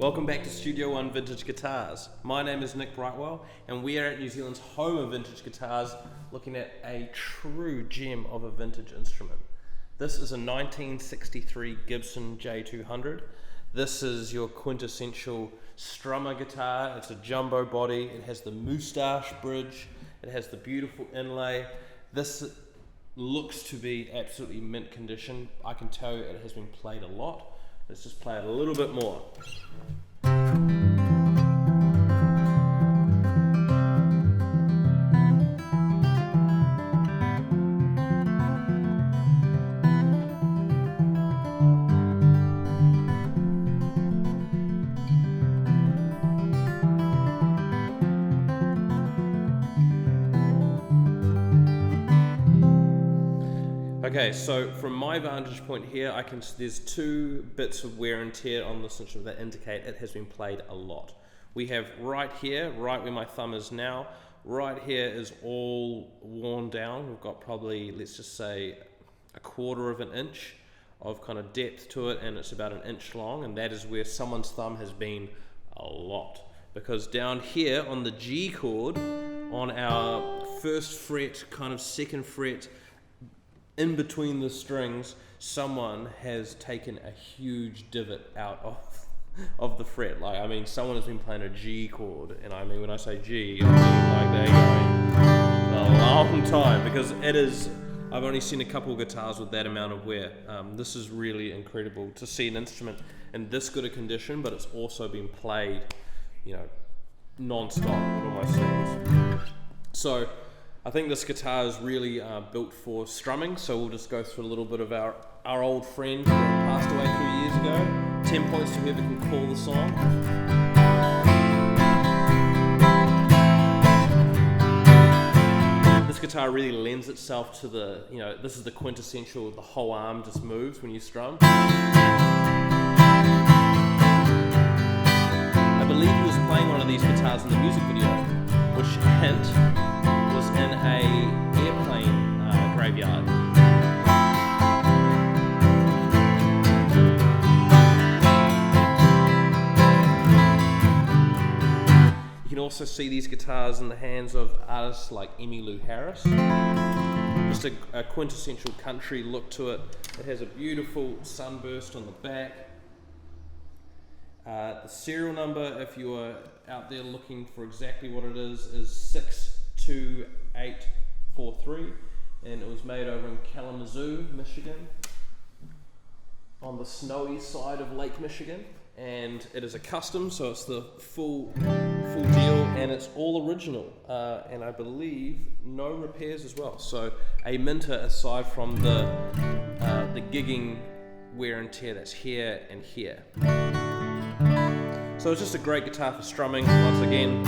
Welcome back to Studio One Vintage Guitars. My name is Nick Brightwell and we are at New Zealand's home of vintage guitars looking at a true gem of a vintage instrument. This is a 1963 Gibson J-200. This is your quintessential strummer guitar. It's a jumbo body, it has the moustache bridge, it has the beautiful inlay. This looks to be absolutely mint condition. I can tell you it has been played a lot. Let's just play it a little bit more. Okay, so from my vantage point here, there's two bits of wear and tear on this instrument that indicate it has been played a lot. We have right here, right where my thumb is now, right here is all worn down. We've got probably, let's just say, 1/4 of an inch of kind of depth to it, and it's about 1 inch long, and that is where someone's thumb has been a lot. Because down here on the G chord, on our first fret, kind of second fret, in between the strings, someone has taken a huge divot out of the fret. Like, I mean, someone has been playing a G chord, and I mean, when I say G, I mean like they're going a long time, because it is, I've only seen a couple of guitars with that amount of wear. This is really incredible to see an instrument in this good a condition, but it's also been played, you know, non-stop on my strings. So I think this guitar is really built for strumming, so we'll just go through a little bit of our old friend who passed away 3 years ago. 10 points to whoever can call the song. This guitar really lends itself to the, you know, this is the quintessential, the whole arm just moves when you strum. I believe he was playing one of these guitars in the music video, which, hint, was in a airplane graveyard. You can also see these guitars in the hands of artists like Emmylou Harris. Just a quintessential country look to it. It has a beautiful sunburst on the back. The serial number, if you are out there looking for exactly what it is 62843, and it was made over in Kalamazoo, Michigan, on the snowy side of Lake Michigan, and it is a custom, so it's the full deal, and it's all original, and I believe no repairs as well. So a minter aside from the gigging wear and tear that's here and here. So it's just a great guitar for strumming, once again.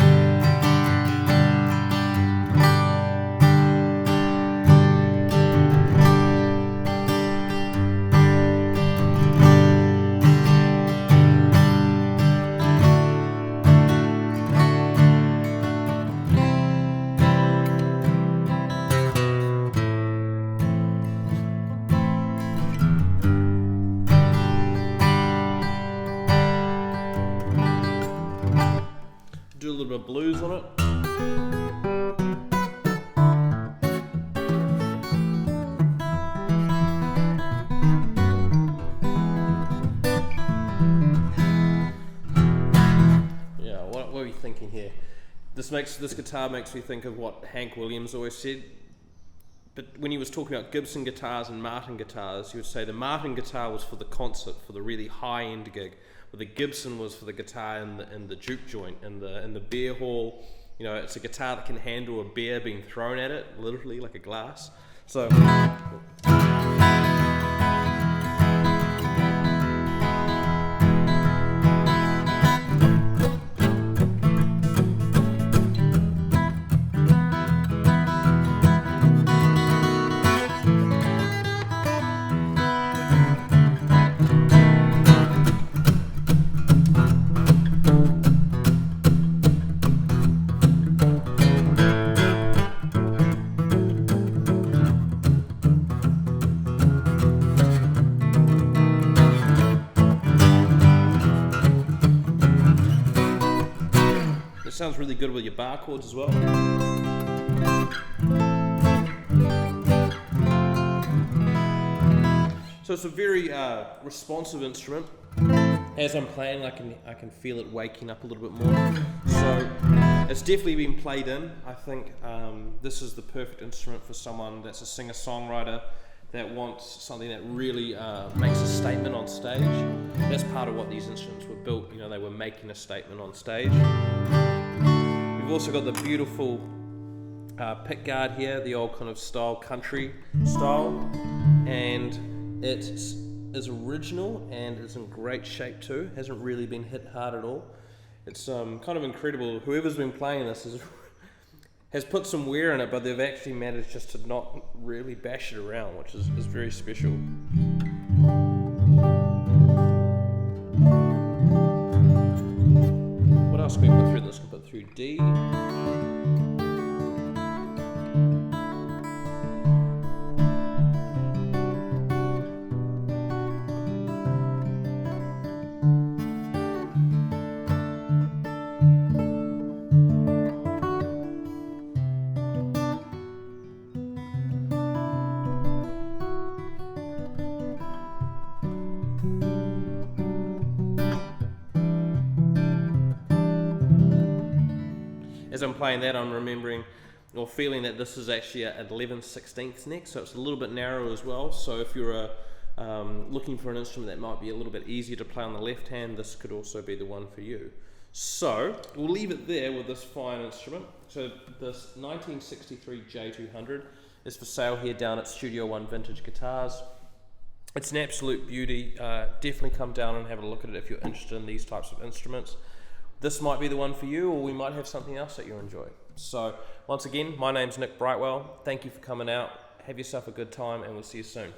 Do a little bit of blues on it. Yeah, what are we thinking here? This guitar makes me think of what Hank Williams always said. But when he was talking about Gibson guitars and Martin guitars, he would say the Martin guitar was for the concert, for the really high-end gig. But the Gibson was for the guitar in the juke joint, in the beer hall. You know, it's a guitar that can handle a beer being thrown at it, literally like a glass. So sounds really good with your bar chords as well. So it's a very responsive instrument. As I'm playing, I can feel it waking up a little bit more. So it's definitely been played in. I think this is the perfect instrument for someone that's a singer-songwriter that wants something that really makes a statement on stage. That's part of what these instruments were built. You know, they were making a statement on stage. We've also got the beautiful pick guard here, the old kind of style, country style, and it is original and it's in great shape too. Hasn't really been hit hard at all. It's kind of incredible. Whoever's been playing this has put some wear in it, but they've actually managed just to not really bash it around, which is very special. What else can we put through this? We can put through D. As I'm playing that, I'm remembering or feeling that this is actually an 11/16 neck, so it's a little bit narrow as well. So if you're looking for an instrument that might be a little bit easier to play on the left hand, this could also be the one for you. So we'll leave it there with this fine instrument. So this 1963 J-200 is for sale here down at Studio One Vintage Guitars. It's an absolute beauty. Definitely come down and have a look at it if you're interested in these types of instruments. This might be the one for you, or we might have something else that you enjoy. So once again, my name's Nick Brightwell. Thank you for coming out. Have yourself a good time, and we'll see you soon.